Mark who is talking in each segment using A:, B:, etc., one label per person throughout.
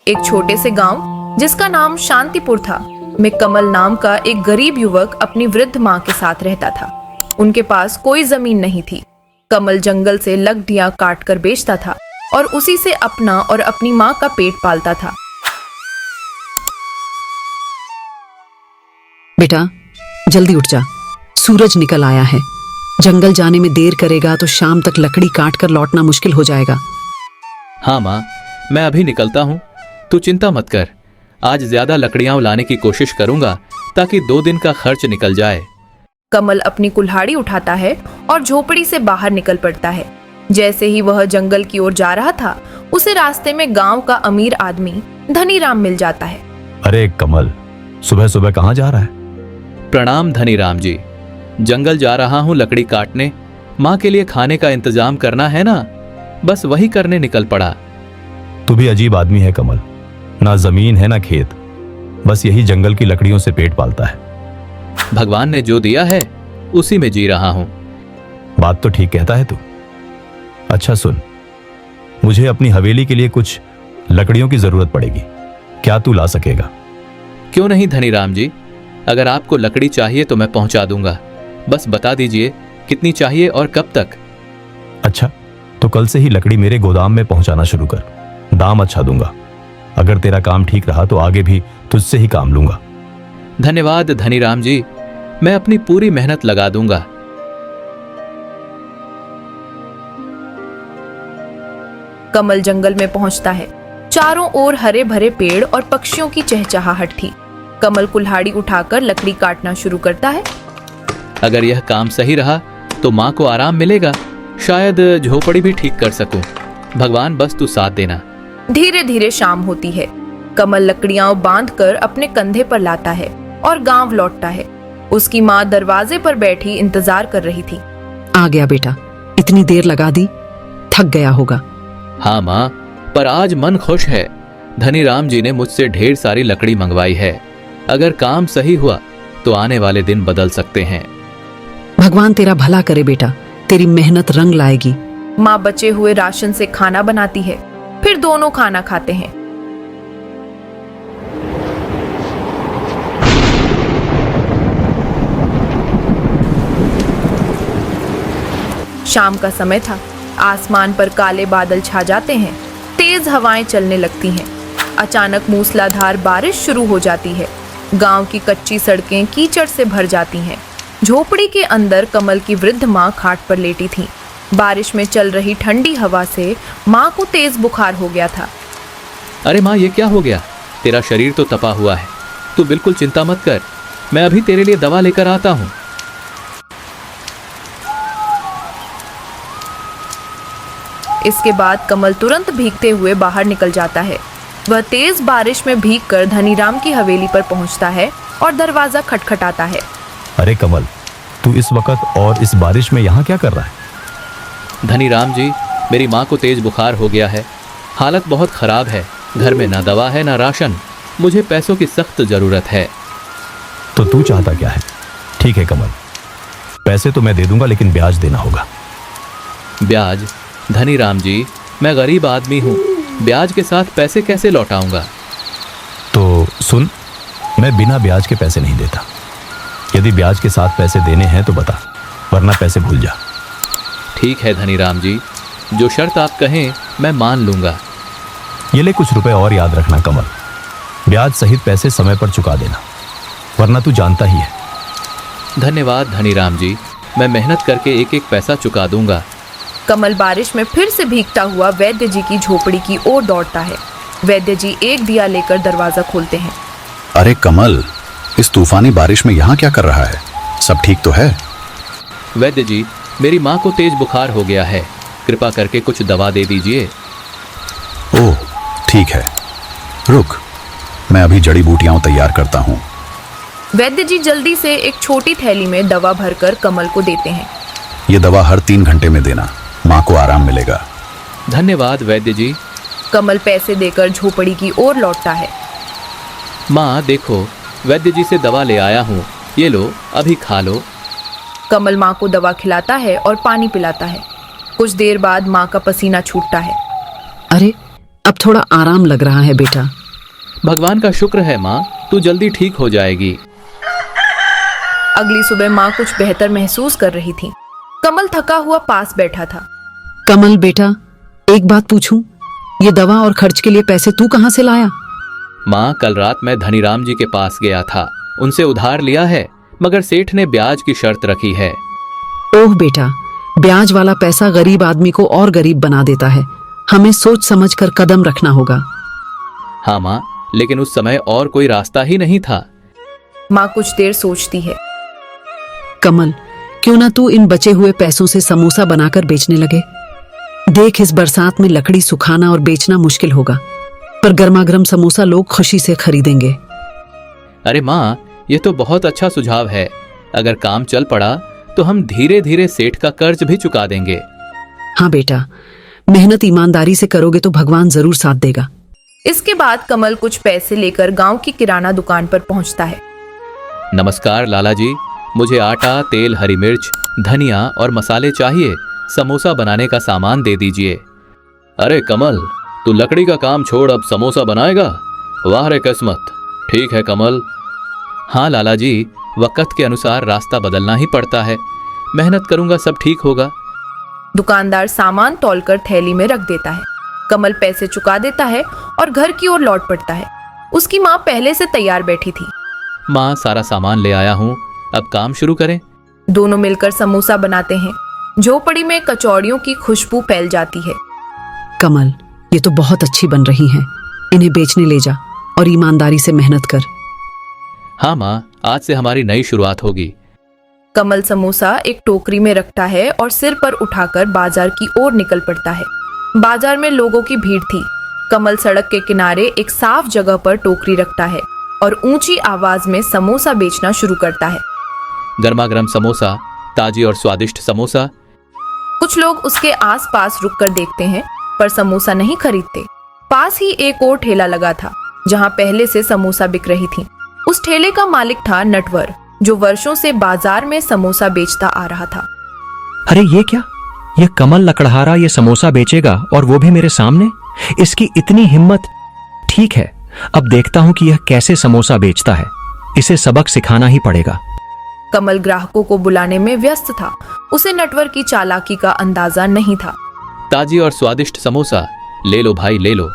A: एक छोटे से गांव जिसका नाम शांतिपुर था में कमल नाम का एक गरीब युवक अपनी वृद्ध माँ के साथ रहता था। उनके पास कोई जमीन नहीं थी। कमल जंगल से लकड़ियां काट कर बेचता था और उसी से अपना और अपनी माँ का पेट पालता था।
B: बेटा जल्दी उठ जा, सूरज निकल आया है। जंगल जाने में देर करेगा तो शाम तक लकड़ी काट कर लौटना मुश्किल हो जाएगा।
C: हाँ माँ, मैं अभी निकलता हूँ, तू चिंता मत कर। आज ज्यादा लकड़ियां लाने की कोशिश करूंगा ताकि 2 दिन का खर्च निकल जाए।
A: कमल अपनी कुल्हाड़ी उठाता है और झोपड़ी से बाहर निकल पड़ता है। जैसे ही वह जंगल की ओर जा रहा था, उसे रास्ते में गांव का अमीर आदमी धनीराम मिल जाता है।
D: अरे कमल, सुबह सुबह कहाँ जा रहा है?
C: प्रणाम धनीराम जी, जंगल जा रहा हूँ लकड़ी काटने। माँ के लिए खाने का इंतजाम करना है ना, बस वही करने निकल पड़ा।
D: तू भी अजीब आदमी है कमल, ना जमीन है ना खेत, बस यही जंगल की लकड़ियों से पेट पालता है।
C: भगवान ने जो दिया है उसी में जी रहा हूँ।
D: बात तो ठीक कहता है तू। अच्छा सुन, मुझे अपनी हवेली के लिए कुछ लकड़ियों की जरूरत पड़ेगी, क्या तू ला सकेगा?
C: क्यों नहीं धनीराम जी, अगर आपको लकड़ी चाहिए तो मैं पहुंचा दूंगा। बस बता दीजिए कितनी चाहिए और कब तक।
D: अच्छा, तो कल से ही लकड़ी मेरे गोदाम में पहुंचाना शुरू कर, दाम अच्छा दूंगा। अगर तेरा काम ठीक रहा तो आगे भी तुझसे ही काम लूंगा।
C: धन्यवाद धनीराम जी, मैं अपनी पूरी मेहनत लगा दूंगा।
A: कमल जंगल में पहुंचता है। चारों ओर हरे भरे पेड़ और पक्षियों की चहचहाहट थी। कमल कुल्हाड़ी उठाकर लकड़ी काटना शुरू करता है।
C: अगर यह काम सही रहा तो माँ को आराम मिलेगा, शायद झोपड़ी भी ठीक कर सकूं। भगवान बस तू साथ देना।
A: धीरे धीरे शाम होती है। कमल लकड़ियां बांधकर अपने कंधे पर लाता है और गांव लौटता है। उसकी माँ दरवाजे पर बैठी इंतजार कर रही थी।
B: आ गया बेटा, इतनी देर लगा दी, थक गया होगा।
C: हाँ माँ, पर आज मन खुश है। धनीराम जी ने मुझसे ढेर सारी लकड़ी मंगवाई है। अगर काम सही हुआ तो आने वाले दिन बदल सकते हैं।
B: भगवान तेरा भला करे बेटा, तेरी मेहनत रंग लाएगी।
A: माँ बचे हुए राशन से खाना बनाती है, फिर दोनों खाना खाते हैं। शाम का समय था। आसमान पर काले बादल छा जाते हैं। तेज हवाएं चलने लगती हैं। अचानक मूसलाधार बारिश शुरू हो जाती है। गांव की कच्ची सड़कें कीचड़ से भर जाती हैं। झोपड़ी के अंदर कमल की वृद्ध माँ खाट पर लेटी थी। बारिश में चल रही ठंडी हवा से माँ को तेज बुखार हो गया था।
C: अरे माँ, ये क्या हो गया? तेरा शरीर तो तपा हुआ है। तू बिल्कुल चिंता मत कर, मैं अभी तेरे लिए दवा लेकर आता हूँ।
A: इसके बाद कमल तुरंत भीगते हुए बाहर निकल जाता है। वह तेज बारिश में भीगकर धनीराम की हवेली पर पहुंचता है और दरवाजा खटखटाता है।
D: अरे कमल, तू इस वक्त और इस बारिश में यहाँ क्या कर रहा है?
C: धनीराम जी, मेरी माँ को तेज बुखार हो गया है। हालत बहुत खराब है। घर में ना दवा है ना राशन। मुझे पैसों की सख्त जरूरत है।
D: तो तू चाहता क्या है? ठीक है कमल, पैसे तो मैं दे दूंगा, लेकिन ब्याज देना होगा।
C: ब्याज? धनीराम जी, मैं गरीब आदमी हूँ, ब्याज के साथ पैसे कैसे लौटाऊंगा?
D: तो सुन, मैं बिना ब्याज के पैसे नहीं देता। यदि ब्याज के साथ पैसे देने हैं तो बता, वरना पैसे भूल जा।
C: ठीक है धनीराम जी, जो शर्त आप कहें मैं मान लूंगा।
D: ये ले कुछ रुपए और याद रखना कमल, ब्याज सहित पैसे समय पर चुका देना, वरना तू जानता ही है।
A: धन्यवाद धनीराम जी, मैं मेहनत करके एक एक पैसा चुका दूंगा। कमल बारिश में फिर से भीगता हुआ वैद्य जी की झोपड़ी की ओर दौड़ता है। वैद्य जी एक दिया लेकर दरवाजा खोलते हैं।
E: अरे कमल, इस तूफानी बारिश में यहाँ क्या कर रहा है? सब ठीक तो है?
C: वैद्य जी, मेरी माँ को तेज बुखार हो गया है, कृपा करके कुछ दवा दे दीजिए।
E: ओह ठीक है, रुक, मैं अभी जड़ी बूटियां तैयार करता हूँ।
A: वैद्य जी जल्दी से एक छोटी थैली में दवा भरकर कमल को देते हैं।
E: ये दवा हर 3 घंटे में देना, माँ को आराम मिलेगा।
C: धन्यवाद वैद्य जी।
A: कमल पैसे देकर झोपड़ी की ओर लौटता है।
C: माँ देखो, वैद्य जी से दवा ले आया हूँ, ये लो, अभी खा लो।
A: कमल माँ को दवा खिलाता है और पानी पिलाता है। कुछ देर बाद माँ का पसीना छूटता है।
B: अरे अब थोड़ा आराम लग रहा है बेटा।
C: भगवान का शुक्र है माँ, तू जल्दी ठीक हो जाएगी।
A: अगली सुबह माँ कुछ बेहतर महसूस कर रही थी। कमल थका हुआ पास बैठा था।
B: कमल बेटा, एक बात पूछूं, ये दवा और खर्च के लिए पैसे तू कहाँ से लाया?
C: माँ, कल रात मैं धनीराम जी के पास गया था, उनसे उधार लिया है, मगर सेठ ने ब्याज की शर्त रखी है।
B: ओह बेटा, ब्याज वाला पैसा गरीब आदमी को और गरीब बना देता है। हमें सोच समझ कर कदम रखना होगा।
C: हाँ माँ, लेकिन उस समय और कोई रास्ता ही नहीं था।
A: माँ कुछ देर सोचती है।
B: कमल, क्यों ना तू इन बचे हुए पैसों से समोसा बनाकर बेचने लगे? देख, इस बरसात में लकड़ी सुखाना और बेचना मुश्किल होगा, पर गर्मागर्म समोसा लोग खुशी से खरीदेंगे।
C: अरे माँ, ये तो बहुत अच्छा सुझाव है। अगर काम चल पड़ा तो हम धीरे धीरे सेठ का कर्ज भी चुका देंगे।
B: हाँ बेटा, मेहनत ईमानदारी से करोगे तो भगवान जरूर साथ देगा।
A: इसके बाद कमल कुछ पैसे लेकर गांव की किराना दुकान पर पहुंचता है।
C: नमस्कार लाला जी, मुझे आटा, तेल, हरी मिर्च, धनिया और मसाले चाहिए। समोसा बनाने का सामान दे दीजिए। अरे कमल, तू लकड़ी का काम छोड़ अब समोसा बनाएगा? वाह रे किस्मत। ठीक है कमल। हाँ लाला जी, वक्त के अनुसार रास्ता बदलना ही पड़ता है। मेहनत करूंगा, सब ठीक होगा।
A: दुकानदार सामान तौलकर थैली में रख देता है। कमल पैसे चुका देता है और घर की ओर लौट पड़ता है। उसकी माँ पहले से तैयार बैठी थी।
C: माँ, सारा सामान ले आया हूँ, अब काम शुरू करें।
A: दोनों मिलकर समोसा बनाते हैं। झोपड़ी में कचौड़ियों की खुशबू फैल जाती है।
B: कमल, ये तो बहुत अच्छी बन रही हैं। इन्हें बेचने ले जा और ईमानदारी से मेहनत कर।
C: हाँ माँ, आज से हमारी नई शुरुआत होगी।
A: कमल समोसा एक टोकरी में रखता है और सिर पर उठाकर बाजार की ओर निकल पड़ता है। बाजार में लोगों की भीड़ थी। कमल सड़क के किनारे एक साफ जगह पर टोकरी रखता है और ऊंची आवाज में समोसा बेचना शुरू करता है।
C: गर्मा गर्म समोसा, ताजी और स्वादिष्ट समोसा।
A: कुछ लोग उसके आसपास रुककर देखते हैं, पर समोसा नहीं खरीदते। पास ही एक और ठेला लगा था, जहां पहले से समोसा बिक रही थी। उस ठेले का मालिक था नटवर, जो वर्षों से बाजार में समोसा बेचता आ रहा था।
F: अरे ये क्या, ये कमल लकड़हारा ये समोसा बेचेगा और वो भी मेरे सामने? इसकी इतनी हिम्मत। ठीक है, अब देखता हूं कि यह कैसे समोसा बेचता है। इसे सबक सिखाना ही पड़ेगा।
A: कमल ग्राहकों को बुलाने में व्यस्त था। उसे नटवर की चालाकी का अंदाजा नहीं था।
C: ताजी और स्वादिष्ट समोसा, ले लो भाई, ले लो।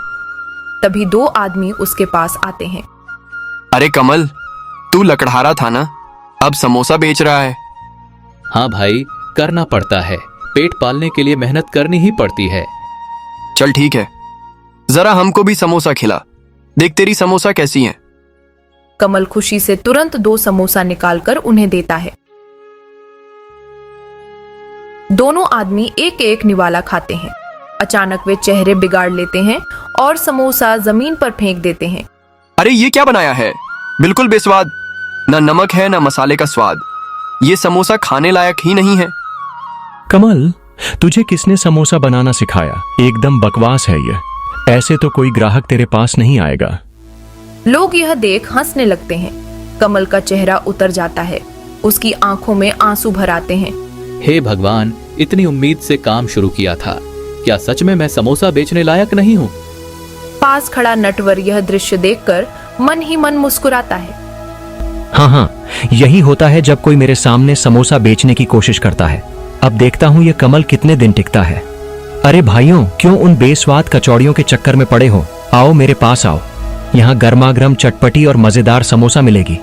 A: तभी दो आदमी उसके पास आते हैं।
G: अरे कमल, तू लकड़हारा था ना, अब समोसा बेच रहा है?
C: हाँ भाई, करना पड़ता है। पेट पालने के लिए मेहनत करनी ही पड़ती है।
G: चल ठीक है, जरा हमको भी समोसा खिला। देख तेरी समोसा कैसी है।
A: कमल खुशी से तुरंत 2 समोसा निकालकर उन्हें देता है। दोनों आदमी एक एक निवाला खाते हैं। अचानक वे चेहरे बिगाड़ लेते हैं और समोसा जमीन पर फेंक देते हैं।
G: अरे ये क्या बनाया है, बिल्कुल बेस्वाद। ना नमक है ना मसाले का स्वाद। ये समोसा खाने लायक ही नहीं है।
F: कमल, तुझे किसने समोसा बनाना सिखाया? एकदम बकवास है ये। ऐसे तो कोई ग्राहक तेरे पास नहीं आएगा।
A: लोग यह देख हंसने लगते हैं। कमल का चेहरा उतर जाता है। उसकी आंखों में आंसू भर आते हैं।
C: हे भगवान, इतनी उम्मीद से काम शुरू किया था, क्या सच में मैं समोसा बेचने लायक नहीं हूँ?
A: पास खड़ा नटवर यह दृश्य देखकर मन ही मन मुस्कुराता है।
F: हाँ, यही होता है जब कोई मेरे सामने समोसा बेचने की कोशिश करता है। अब देखता हूँ ये कमल कितने दिन टिकता है। अरे भाइयों, क्यों उन बेस्वाद कचौड़ियों के चक्कर में पड़े हो? आओ मेरे पास आओ, यहाँ गर्मा गर्म चटपटी और मजेदार समोसा मिलेगी।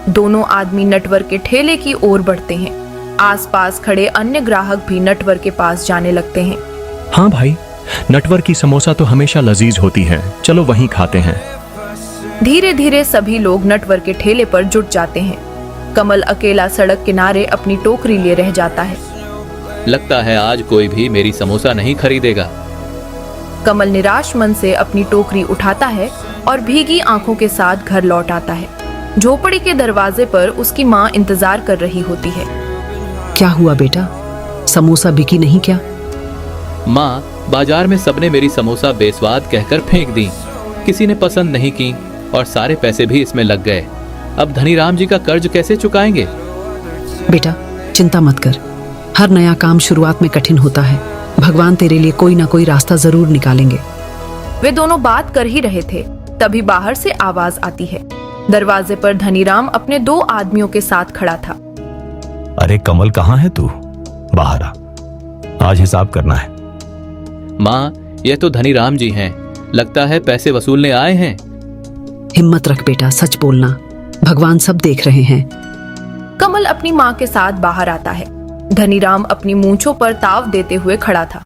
A: दोनों आदमी नटवर के ठेले की ओर बढ़ते हैं। आसपास खड़े अन्य ग्राहक भी नटवर के पास जाने लगते हैं।
F: हाँ भाई, नटवर की समोसा तो हमेशा लजीज होती है, चलो वहीं खाते हैं।
A: धीरे धीरे सभी लोग नटवर के ठेले पर जुट जाते हैं। कमल अकेला सड़क किनारे अपनी टोकरी लिए रह जाता है।
C: लगता है आज कोई भी मेरी समोसा नहीं खरीदेगा।
A: कमल निराश मन से अपनी टोकरी उठाता है और भीगी आंखों के साथ घर लौट आता है। झोपड़ी के दरवाजे पर उसकी माँ इंतजार कर रही होती है।
B: क्या हुआ बेटा, समोसा बिकी नहीं क्या?
C: माँ, बाजार में सबने मेरी समोसा बेस्वाद कहकर फेंक दी। किसी ने पसंद नहीं की और सारे पैसे भी इसमें लग गए। अब धनीराम जी का कर्ज कैसे चुकाएंगे?
B: बेटा चिंता मत कर, हर नया काम शुरुआत में कठिन होता है। भगवान तेरे लिए कोई ना कोई रास्ता जरूर निकालेंगे।
A: वे दोनों बात कर ही रहे थे, तभी बाहर से आवाज आती है। दरवाजे पर धनीराम अपने 2 आदमियों के साथ खड़ा था।
D: अरे कमल, कहाँ है तू? बाहर आ, आज हिसाब करना है।
C: माँ, यह तो धनीराम जी हैं। लगता है पैसे वसूलने आए हैं।
B: हिम्मत रख बेटा, सच बोलना, भगवान सब देख रहे हैं।
A: कमल अपनी माँ के साथ बाहर आता है। धनीराम अपनी मूंछों पर ताव देते हुए खड़ा था।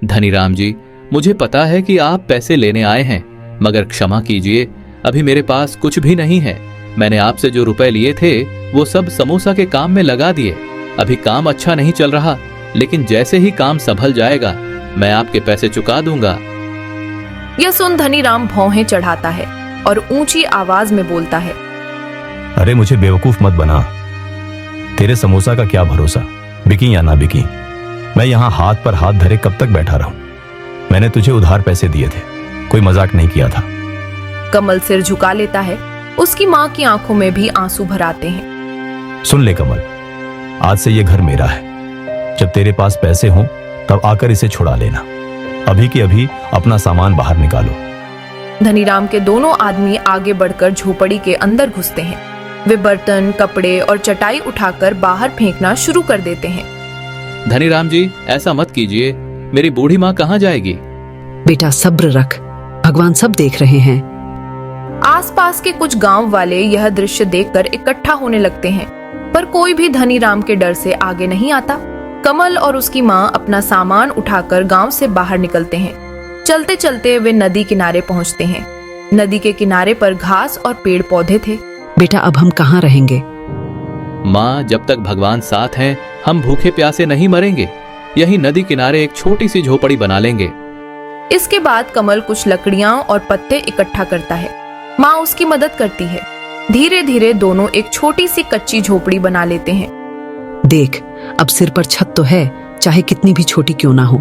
C: धनीराम जी, मुझे पता है कि आप पैसे लेने आए हैं, मगर क्षमा कीजिए, अभी मेरे पास कुछ भी नहीं है। मैंने आपसे जो रुपए लिए थे वो सब समोसा के काम में लगा दिए। अभी काम अच्छा नहीं चल रहा, लेकिन जैसे ही काम संभल जाएगा मैं आपके पैसे चुका दूंगा।
A: यह सुन धनीराम भौहें चढ़ाता है और ऊंची आवाज में बोलता है।
D: अरे मुझे बेवकूफ मत बना। तेरे समोसा का क्या भरोसा, बिकी या ना बिकी। मैं यहाँ हाथ पर हाथ धरे कब तक बैठा रहूं? मैंने तुझे उधार पैसे दिए थे, कोई मजाक नहीं किया था।
A: कमल सिर झुका लेता है। उसकी माँ की आंखों में भी आंसू भर आते हैं।
D: सुन ले कमल, आज से ये घर मेरा है। जब तेरे पास पैसे हों तब आकर इसे छुड़ा लेना। अभी के अभी अपना सामान बाहर निकालो।
A: धनीराम के दोनों आदमी आगे बढ़कर झोपड़ी के अंदर घुसते हैं। वे बर्तन, कपड़े और चटाई उठाकर बाहर फेंकना शुरू कर देते हैं।
C: धनीराम जी, ऐसा मत कीजिए। मेरी बूढ़ी माँ कहाँ जाएगी?
B: बेटा सब्र रख, भगवान सब देख रहे हैं।
A: आसपास के कुछ गांव वाले यह दृश्य देखकर इकट्ठा होने लगते हैं, पर कोई भी धनीराम के डर से आगे नहीं आता। कमल और उसकी माँ अपना सामान उठाकर गांव से बाहर निकलते हैं। चलते चलते वे नदी किनारे पहुंचते हैं। नदी के किनारे पर घास और पेड़ पौधे थे।
B: बेटा अब हम कहाँ रहेंगे?
C: माँ, जब तक भगवान साथ हैं हम भूखे प्यासे नहीं मरेंगे। यही नदी किनारे एक छोटी सी झोपड़ी बना लेंगे।
A: इसके बाद कमल कुछ लकड़ियां और पत्ते इकट्ठा करता है। माँ उसकी मदद करती है। धीरे धीरे दोनों एक छोटी सी कच्ची झोपड़ी बना लेते हैं।
B: देख, अब सिर पर छत तो है, चाहे कितनी भी छोटी क्यों ना हो।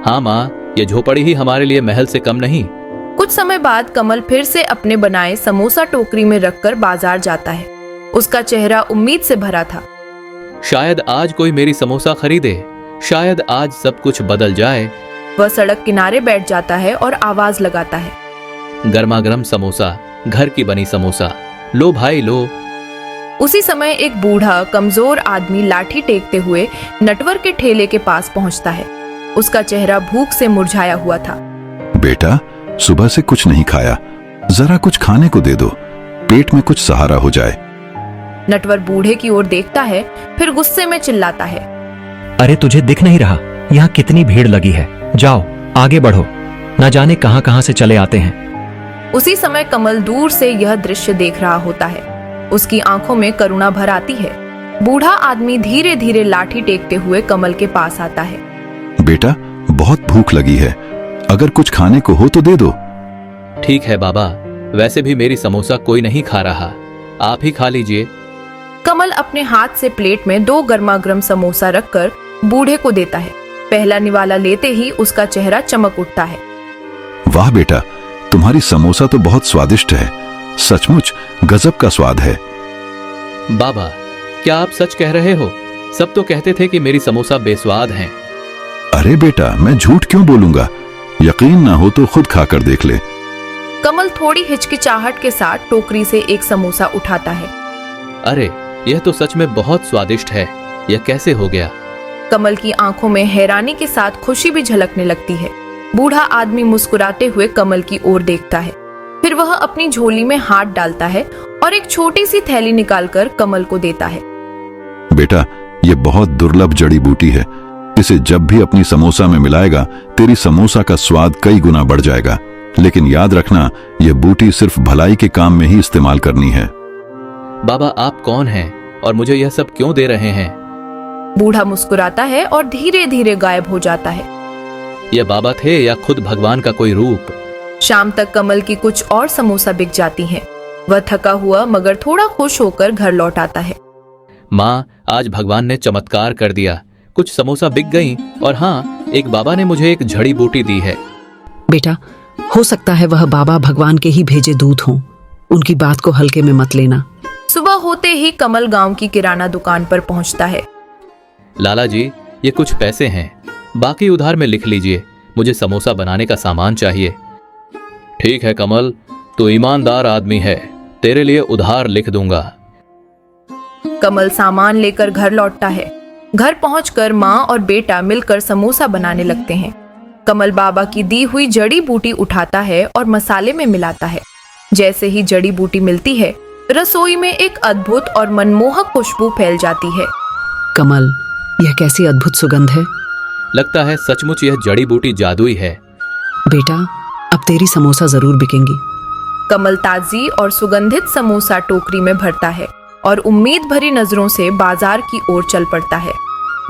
C: हाँ माँ, ये झोपड़ी ही हमारे लिए महल से कम नहीं।
A: कुछ समय बाद कमल फिर से अपने बनाए समोसा टोकरी में रखकर बाजार जाता है। उसका चेहरा उम्मीद से भरा था।
C: शायद आज कोई मेरी समोसा खरीदे, शायद आज सब कुछ बदल जाए।
A: वह सड़क किनारे बैठ जाता है और आवाज लगाता है।
C: गर्मा गर्म समोसा, घर की बनी समोसा, लो भाई लो।
A: उसी समय एक बूढ़ा कमजोर आदमी लाठी टेकते हुए नटवर के ठेले के पास पहुंचता है। उसका चेहरा भूख से मुरझाया हुआ था।
E: बेटा, सुबह से कुछ नहीं खाया, जरा कुछ खाने को दे दो, पेट में कुछ सहारा हो जाए।
A: नटवर बूढ़े की ओर देखता है, फिर गुस्से में चिल्लाता है।
F: अरे तुझे दिख नहीं रहा यहाँ कितनी भीड़ लगी है? जाओ आगे बढ़ो, न जाने कहां कहां से चले आते हैं।
A: उसी समय कमल दूर से यह दृश्य देख रहा होता है। उसकी आंखों में करुणा भर आती है। बूढ़ा आदमी धीरे धीरे लाठी टेकते हुए कमल के पास आता है।
E: बेटा, बहुत भूख लगी है, अगर कुछ खाने को हो तो दे दो।
C: ठीक है बाबा, वैसे भी मेरी समोसा कोई नहीं खा रहा, आप ही खा लीजिए।
A: कमल अपने हाथ से प्लेट में 2 गर्मागर्म समोसा रखकर बूढ़े को देता है। पहला निवाला लेते ही उसका चेहरा चमक उठता है।
E: वाह बेटा, तुम्हारी समोसा तो बहुत स्वादिष्ट है, सचमुच गजब का स्वाद है।
C: बाबा, क्या आप सच कह रहे हो? सब तो कहते थे कि मेरी समोसा बेस्वाद हैं।
E: अरे बेटा, मैं झूठ क्यों बोलूंगा? यकीन ना हो तो खुद खाकर देख ले।
A: कमल थोड़ी हिचकिचाहट के साथ टोकरी से एक समोसा उठाता है।
C: अरे, यह तो सच में बहुत स्वादिष्ट है। यह कैसे हो गया?
A: कमल की आंखों में हैरानी के साथ खुशी भी झलकने लगती है। बूढ़ा आदमी मुस्कुराते हुए कमल की ओर देखता है। फिर वह अपनी झोली में हाथ डालता है और एक छोटी सी थैली निकालकर कमल को देता है।
E: बेटा, ये बहुत दुर्लभ जड़ी बूटी है, इसे जब भी अपनी समोसा में मिलाएगा तेरी समोसा का स्वाद कई गुना बढ़ जाएगा। लेकिन याद रखना, यह बूटी सिर्फ भलाई के काम में ही इस्तेमाल करनी है।
C: बाबा, आप कौन हैं और मुझे यह सब क्यों दे रहे हैं?
A: बूढ़ा मुस्कुराता है और धीरे धीरे गायब हो जाता है।
C: यह बाबा थे या खुद भगवान का कोई रूप?
A: शाम तक कमल की कुछ और समोसा बिक जाती हैं। वह थका हुआ मगर थोड़ा खुश होकर घर लौट आता है।
C: माँ, आज भगवान ने चमत्कार कर दिया। कुछ समोसा बिक गईं और हाँ, एक बाबा ने मुझे एक जड़ी बूटी दी है।
B: बेटा, हो सकता है वह बाबा भगवान के ही भेजे दूत हों, उनकी बात को हल्के में मत लेना।
A: सुबह होते ही कमल गांव की किराना दुकान पर पहुंचता है।
C: लाला जी, ये कुछ पैसे हैं, बाकी उधार में लिख लीजिए। मुझे समोसा बनाने का सामान चाहिए। ठीक है कमल, तू ईमानदार आदमी है, तेरे लिए उधार लिख दूंगा।
A: कमल सामान लेकर घर लौटता है। घर पहुंचकर माँ और बेटा मिलकर समोसा बनाने लगते हैं। कमल बाबा की दी हुई जड़ी बूटी उठाता है और मसाले में मिलाता है। जैसे ही जड़ी बूटी मिलती है, रसोई में एक अद्भुत और मनमोहक खुशबू फैल जाती है।
B: कमल, यह कैसी अद्भुत सुगंध है।
C: लगता है सचमुच यह जड़ी बूटी जादुई है।
B: बेटा, अब तेरी समोसा जरूर बिकेंगी।
A: कमल ताजी और सुगंधित समोसा टोकरी में भरता है और उम्मीद भरी नजरों से बाजार की ओर चल पड़ता है।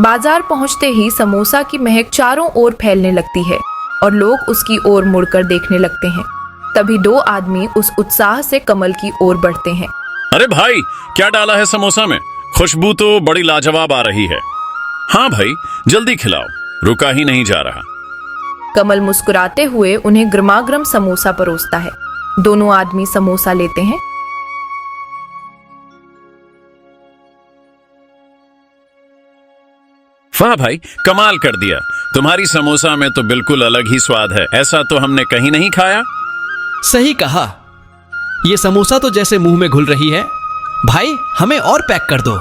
A: बाजार पहुंचते ही समोसा की महक चारों ओर फैलने लगती है और लोग उसकी ओर मुड़कर देखने लगते हैं। तभी दो आदमी उस उत्साह से कमल की ओर बढ़ते हैं।
H: अरे भाई, क्या डाला है समोसा में? खुशबू तो बड़ी लाजवाब आ रही है। हाँ भाई, जल्दी खिलाओ, रुका ही नहीं जा रहा।
A: कमल मुस्कुराते हुए उन्हें गर्मागर्म समोसा परोसता है। दोनों आदमी समोसा लेते हैं।
H: वाह भाई, कमाल कर दिया। तुम्हारी समोसा में तो बिल्कुल अलग ही स्वाद है, ऐसा तो हमने कहीं नहीं खाया।
I: सही कहा, ये समोसा तो जैसे मुंह में घुल रही है। भाई, हमें और पैक कर दो।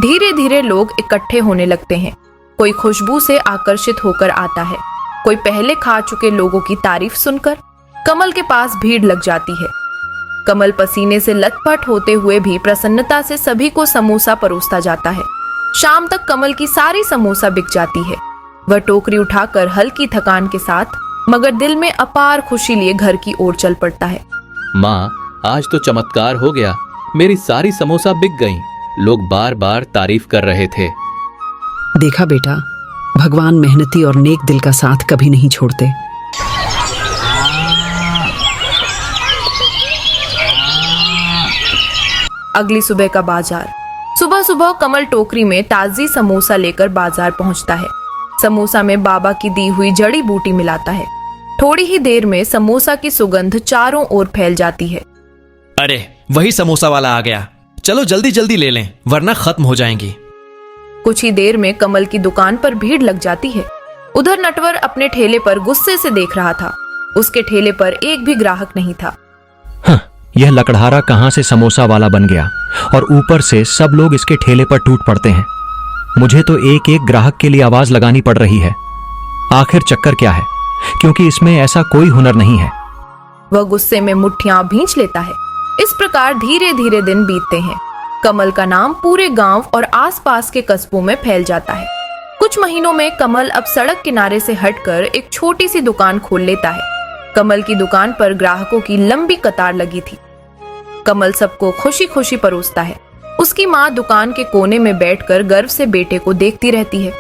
A: धीरे धीरे लोग इकट्ठे होने लगते हैं। कोई खुशबू से आकर्षित होकर आता है, कोई पहले खा चुके लोगों की तारीफ सुनकर कमल के पास भीड़ लग जाती है। कमल पसीने से लथपथ होते हुए भी प्रसन्नता से सभी को समोसा परोसता जाता है। शाम तक कमल की सारी समोसा बिक जाती है। वह टोकरी उठाकर हल्की थकान के साथ मगर दिल में अपार खुशी लिए घर की ओर चल पड़ता है।
C: माँ, आज तो चमत्कार हो गया, मेरी सारी समोसा बिक गईं। लोग बार बार तारीफ कर रहे थे।
B: देखा बेटा, भगवान मेहनती और नेक दिल का साथ कभी नहीं छोड़ते।
A: अगली सुबह का बाजार। सुबह सुबह कमल टोकरी में ताजी समोसा लेकर बाजार पहुंचता है। समोसा में बाबा की दी हुई जड़ी बूटी मिलाता है। थोड़ी ही देर में समोसा की सुगंध चारों ओर फैल जाती है।
I: अरे, वही समोसा वाला आ गया। चलो जल्दी जल्दी ले लें, वरना खत्म हो जाएंगी।
A: कुछ ही देर में कमल की दुकान पर भीड़ लग जाती है। उधर नटवर अपने ठेले पर गुस्से से देख रहा था। उसके ठेले पर एक भी ग्राहक नहीं था।
F: यह लकड़हारा कहां से समोसा वाला बन गया और ऊपर से सब लोग इसके ठेले पर टूट पड़ते हैं। मुझे तो एक एक ग्राहक के लिए आवाज लगानी पड़ रही है। आखिर चक्कर क्या है, क्योंकि इसमें ऐसा कोई हुनर नहीं है।
A: वह गुस्से में मुट्ठियां भींच लेता है। इस प्रकार धीरे धीरे दिन बीतते हैं। कमल का नाम पूरे गांव और आसपास के कस्बों में फैल जाता है। कुछ महीनों में कमल अब सड़क किनारे से हटकर एक छोटी सी दुकान खोल लेता है। कमल की दुकान पर ग्राहकों की लंबी कतार लगी थी। कमल सबको खुशी खुशी परोसता है। उसकी माँ दुकान के कोने में बैठकर गर्व से बेटे को देखती रहती है।